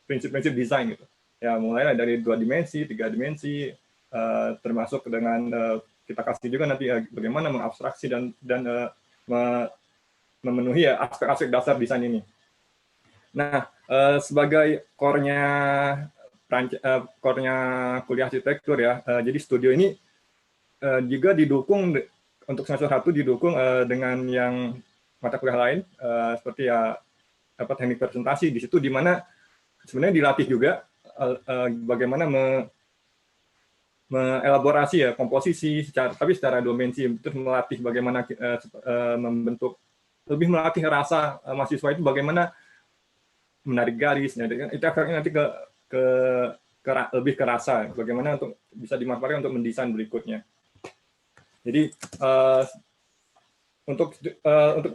prinsip-prinsip desain gitu. Ya mulai dari 2 dimensi, 3 dimensi, termasuk dengan kita kasih juga nanti bagaimana mengabstraksi dan memenuhi ya aspek-aspek dasar desain ini. Nah, sebagai core-nya kuliah arsitektur ya, jadi studio ini juga didukung untuk semester 1 didukung dengan yang mata kuliah lain seperti ya teknik presentasi di situ, di mana sebenarnya dilatih juga bagaimana mengelaborasi ya komposisi tapi secara dimensi, terus melatih bagaimana membentuk, lebih melatih rasa mahasiswa itu bagaimana menarik garis, itu akhirnya nanti lebih ke rasa, bagaimana untuk bisa dimanfaatkan untuk mendesain berikutnya. Jadi untuk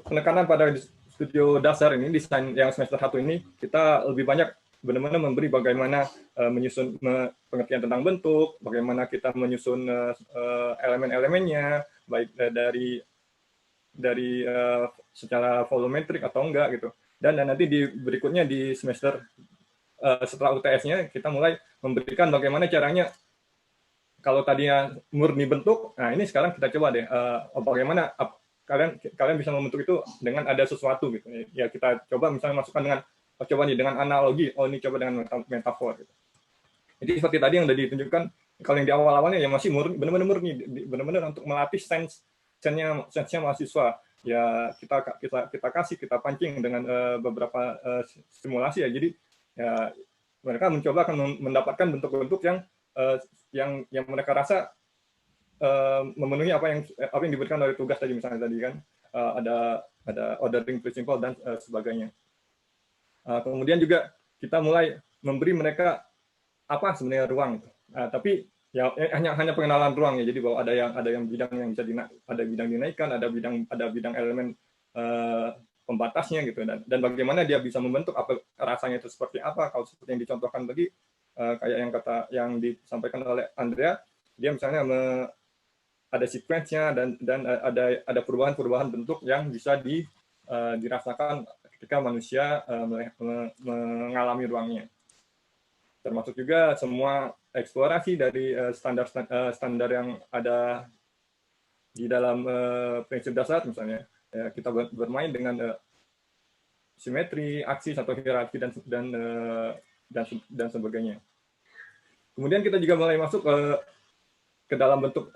penekanan pada studio dasar ini, desain yang semester 1 ini, kita lebih banyak benar-benar memberi bagaimana menyusun pengertian tentang bentuk, bagaimana kita menyusun elemen-elemennya, baik dari secara volumetrik atau enggak gitu. Dan nanti berikutnya di semester setelah UTS-nya kita mulai memberikan bagaimana caranya, kalau tadinya murni bentuk, nah ini sekarang kita coba deh bagaimana kalian bisa membentuk itu dengan ada sesuatu gitu. Ya kita coba misalnya masukkan dengan analogi, ini coba dengan metafor gitu. Jadi seperti tadi yang sudah ditunjukkan, kalau yang di awal-awalnya ya masih murni, benar-benar untuk melatih sense-nya mahasiswa. Ya kita pancing dengan beberapa simulasi ya. Jadi ya mereka mencoba akan mendapatkan bentuk-bentuk yang mereka rasa memenuhi apa yang diberikan dari tugas tadi, misalnya tadi kan ada ordering principle dan sebagainya. Kemudian juga kita mulai memberi mereka apa sebenarnya ruang, tapi ya hanya pengenalan ruang ya. Jadi bahwa ada yang bidang yang bisa ada bidang dinaikkan, ada bidang elemen pembatasnya gitu, dan bagaimana dia bisa membentuk apa rasanya itu seperti apa. Kalau seperti yang dicontohkan tadi kayak yang disampaikan oleh Andrea, dia misalnya ada sequence-nya dan ada perubahan-perubahan bentuk yang bisa dirasakan ketika manusia mengalami ruangnya. Termasuk juga semua eksplorasi dari standar yang ada di dalam prinsip dasar, misalnya kita bermain dengan simetri, aksis atau hierarki dan sebagainya. Kemudian kita juga mulai masuk ke dalam bentuk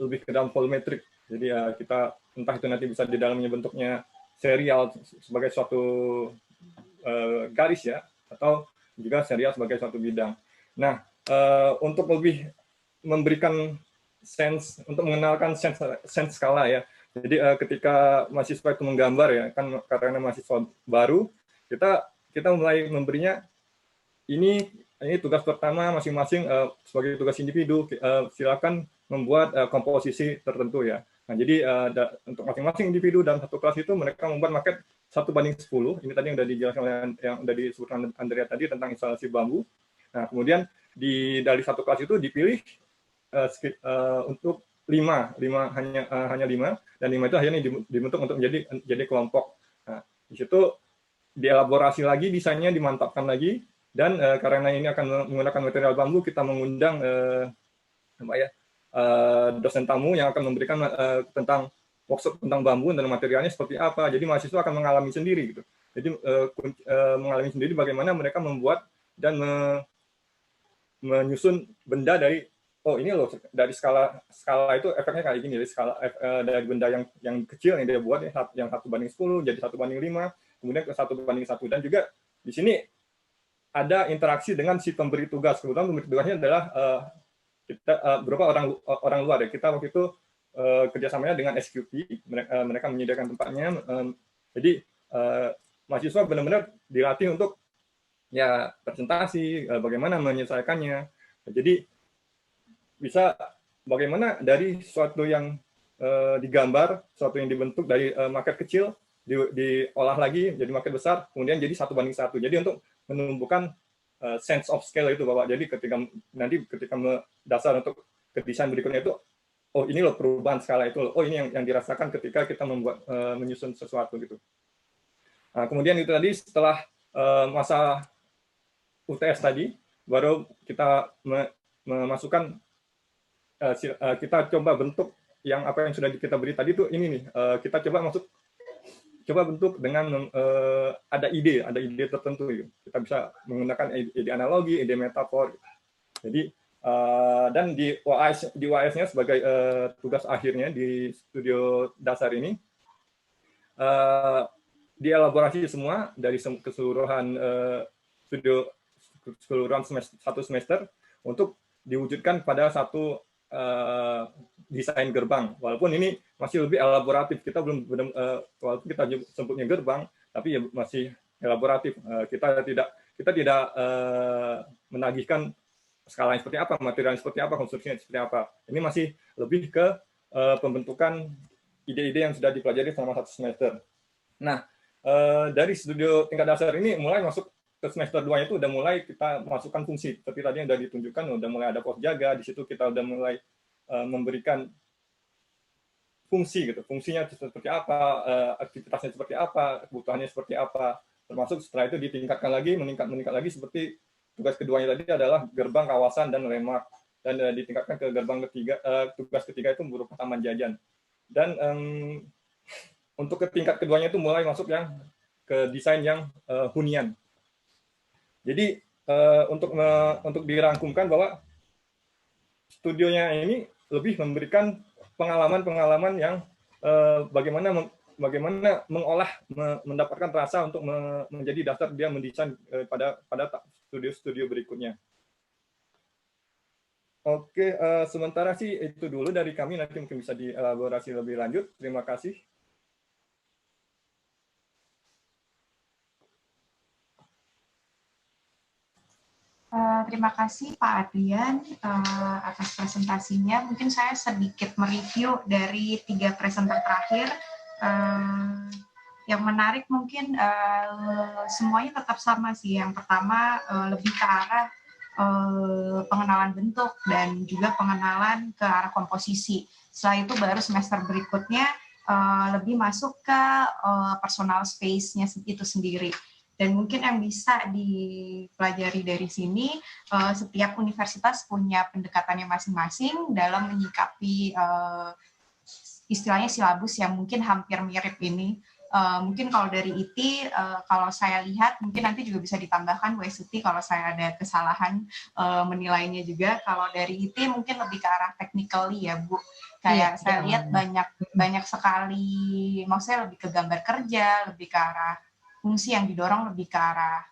lebih ke dalam volumetrik. Jadi kita entah itu nanti bisa di dalamnya bentuknya serial sebagai suatu garis ya, atau juga serial sebagai suatu bidang. Nah, untuk lebih memberikan untuk mengenalkan sense skala ya. Jadi ketika mahasiswa itu menggambar ya, kan karena mahasiswa baru, kita mulai memberinya ini tugas pertama masing-masing sebagai tugas individu, silakan membuat komposisi tertentu ya. Nah, jadi untuk masing-masing individu dalam satu kelas itu mereka membuat maket 1:10. Ini tadi yang sudah dijelaskan yang sudah disebutkan Andrea tadi tentang instalasi bambu. Nah, kemudian dari satu kelas itu dipilih untuk 5 hanya 5, dan 5 itu akhirnya dibentuk untuk menjadi kelompok. Nah, di situ dielaborasi lagi desainnya, dimantapkan lagi, dan karena ini akan menggunakan material bambu, kita mengundang dosen tamu yang akan memberikan tentang workshop tentang bambu dan materialnya seperti apa. Jadi mahasiswa akan mengalami sendiri gitu. Jadi mengalami sendiri bagaimana mereka membuat dan menyusun benda dari ini loh, dari skala itu efeknya kayak gini, dari skala dari benda yang kecil yang dia buat yang 1:10 jadi 1:5, kemudian ke 1:1, dan juga di sini ada interaksi dengan si pemberi tugas. Kebetulan pemberi tugasnya adalah kita beberapa orang luar ya. Kita waktu itu kerjasamanya dengan SQP, mereka menyediakan tempatnya. Jadi mahasiswa benar-benar dilatih untuk ya presentasi, bagaimana menyelesaikannya. Jadi bisa bagaimana dari sesuatu yang digambar, sesuatu yang dibentuk dari market kecil, diolah lagi jadi market besar, kemudian jadi 1:1. Jadi untuk menumbuhkan sense of scale itu, Bapak. Jadi ketika dasar untuk ke desain berikutnya itu, oh ini loh perubahan skala itu loh. Oh ini yang dirasakan ketika kita menyusun sesuatu gitu. Nah, kemudian itu tadi setelah masa UTS tadi, baru kita memasukkan, kita coba bentuk yang apa yang sudah kita beri tadi tuh ini nih, kita coba bentuk dengan ada ide tertentu gitu. Kita bisa menggunakan ide analogi, ide metafor. Jadi dan di UAS-nya sebagai tugas akhirnya di studio dasar ini dielaborasi semua dari keseluruhan satu semester untuk diwujudkan pada satu desain gerbang. Walaupun ini masih lebih elaboratif, kita belum walaupun kita sebutnya gerbang, tapi ya masih elaboratif. Kita tidak menagihkan skalanya seperti apa, materialnya seperti apa, konstruksinya seperti apa. Ini masih lebih ke pembentukan ide-ide yang sudah dipelajari selama 1 semester. Nah, dari studio tingkat dasar ini mulai masuk ke semester 2 itu udah mulai kita masukkan fungsi. Seperti tadi yang sudah ditunjukkan, udah mulai ada pos jaga, di situ kita udah mulai memberikan fungsi gitu. Fungsinya seperti apa, aktivitasnya seperti apa, kebutuhannya seperti apa. Termasuk setelah itu ditingkatkan lagi, meningkat lagi seperti tugas keduanya tadi adalah gerbang, kawasan, dan landmark. Dan ditingkatkan ke gerbang ketiga, tugas ketiga itu berupa taman jajan. Dan untuk ke tingkat keduanya itu mulai masuk yang ke desain yang hunian. Jadi untuk dirangkumkan bahwa studionya ini lebih memberikan pengalaman-pengalaman yang bagaimana mengolah, mendapatkan rasa untuk menjadi dasar dia mendesain pada studio berikutnya. Oke, sementara sih itu dulu dari kami, nanti mungkin bisa dielaborasi lebih lanjut. Terima kasih. Terima kasih Pak Adrian atas presentasinya. Mungkin saya sedikit mereview dari 3 presenter terakhir. Yang menarik mungkin semuanya tetap sama sih. Yang pertama lebih ke arah pengenalan bentuk dan juga pengenalan ke arah komposisi. Setelah itu baru semester berikutnya lebih masuk ke personal space-nya itu sendiri. Dan mungkin yang bisa dipelajari dari sini, setiap universitas punya pendekatannya masing-masing dalam menyikapi istilahnya silabus yang mungkin hampir mirip ini. Mungkin kalau dari IT, kalau saya lihat, mungkin nanti juga bisa ditambahkan Bu Estuti kalau saya ada kesalahan menilainya juga. Kalau dari IT mungkin lebih ke arah technically ya Bu. Kayak saya lihat banyak sekali, maksudnya lebih ke gambar kerja, lebih ke arah fungsi yang didorong lebih ke arah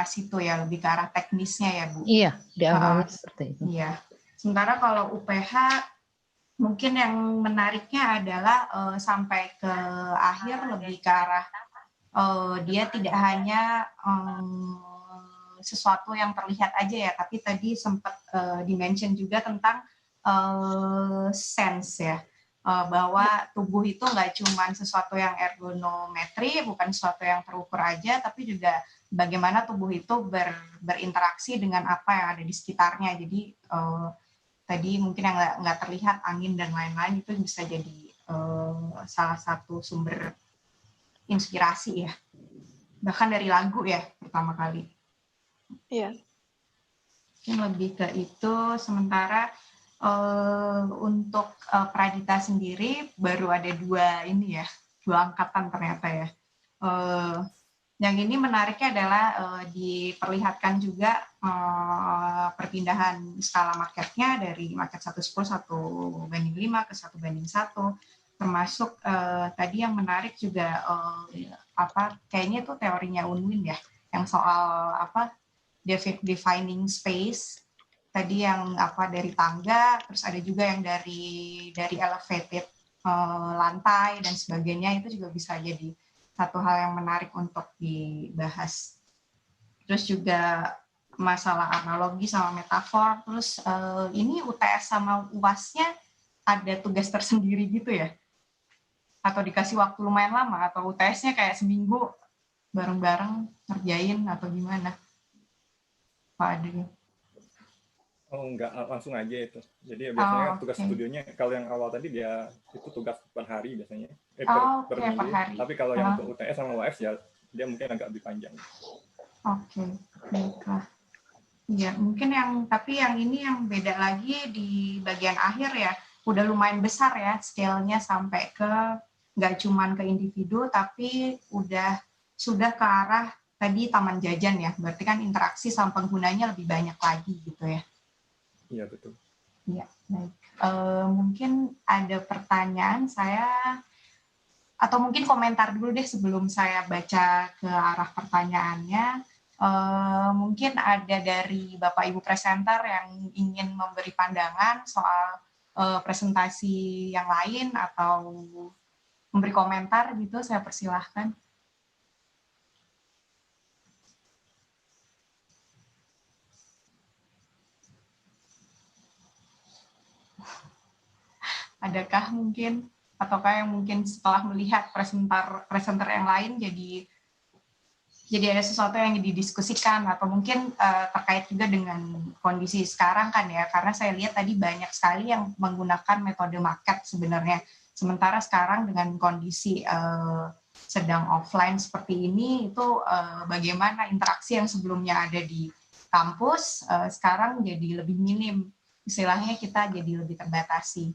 situ ya, lebih ke arah teknisnya ya Bu. Iya, diawali seperti itu. Iya. Sementara kalau UPH mungkin yang menariknya adalah sampai ke akhir lebih ke arah dia tidak hanya sesuatu yang terlihat aja ya, tapi tadi sempat dimention juga tentang sense ya. Bahwa tubuh itu nggak cuma sesuatu yang ergonometri, bukan sesuatu yang terukur aja, tapi juga bagaimana tubuh itu berinteraksi dengan apa yang ada di sekitarnya. Jadi tadi mungkin yang nggak terlihat, angin dan lain-lain, itu bisa jadi salah satu sumber inspirasi ya. Bahkan dari lagu ya, pertama kali. Iya. Mungkin lebih ke itu, sementara untuk Pradita sendiri baru ada 2 angkatan ternyata ya. Yang ini menariknya adalah diperlihatkan juga perpindahan skala marketnya dari market 1:10 1:5 ke 1:1, termasuk tadi yang menarik juga kayaknya itu teorinya Unwin ya, yang soal defining space. Tadi yang dari tangga, terus ada juga yang dari elevated lantai dan sebagainya, itu juga bisa jadi satu hal yang menarik untuk dibahas. Terus juga masalah analogi sama metafor, terus ini UTS sama UAS-nya ada tugas tersendiri gitu ya? Atau dikasih waktu lumayan lama, atau UTS-nya kayak seminggu bareng-bareng ngerjain atau gimana? Pak Adri. Oh, enggak, langsung aja itu. Jadi biasanya tugas studionya, kalau yang awal tadi dia itu tugas per hari biasanya, per minggu. Per hari. Tapi kalau yang untuk UTS sama UAS ya dia mungkin agak lebih panjang. Oke, baiklah. Ya, mungkin tapi yang ini yang beda lagi di bagian akhir ya, udah lumayan besar ya scale-nya sampai ke nggak cuman ke individu, tapi sudah ke arah tadi taman jajan ya, berarti kan interaksi sama penggunanya lebih banyak lagi gitu ya. Iya, betul. Iya, baik. Mungkin ada pertanyaan atau mungkin komentar dulu deh sebelum saya baca ke arah pertanyaannya. Mungkin ada dari Bapak Ibu presenter yang ingin memberi pandangan soal presentasi yang lain atau memberi komentar gitu, saya persilahkan. Adakah mungkin, ataukah yang mungkin setelah melihat presenter yang lain jadi ada sesuatu yang didiskusikan, atau mungkin terkait juga dengan kondisi sekarang kan ya, karena saya lihat tadi banyak sekali yang menggunakan metode market sebenarnya, sementara sekarang dengan kondisi sedang offline seperti ini, itu bagaimana interaksi yang sebelumnya ada di kampus sekarang jadi lebih minim, istilahnya kita jadi lebih terbatasi.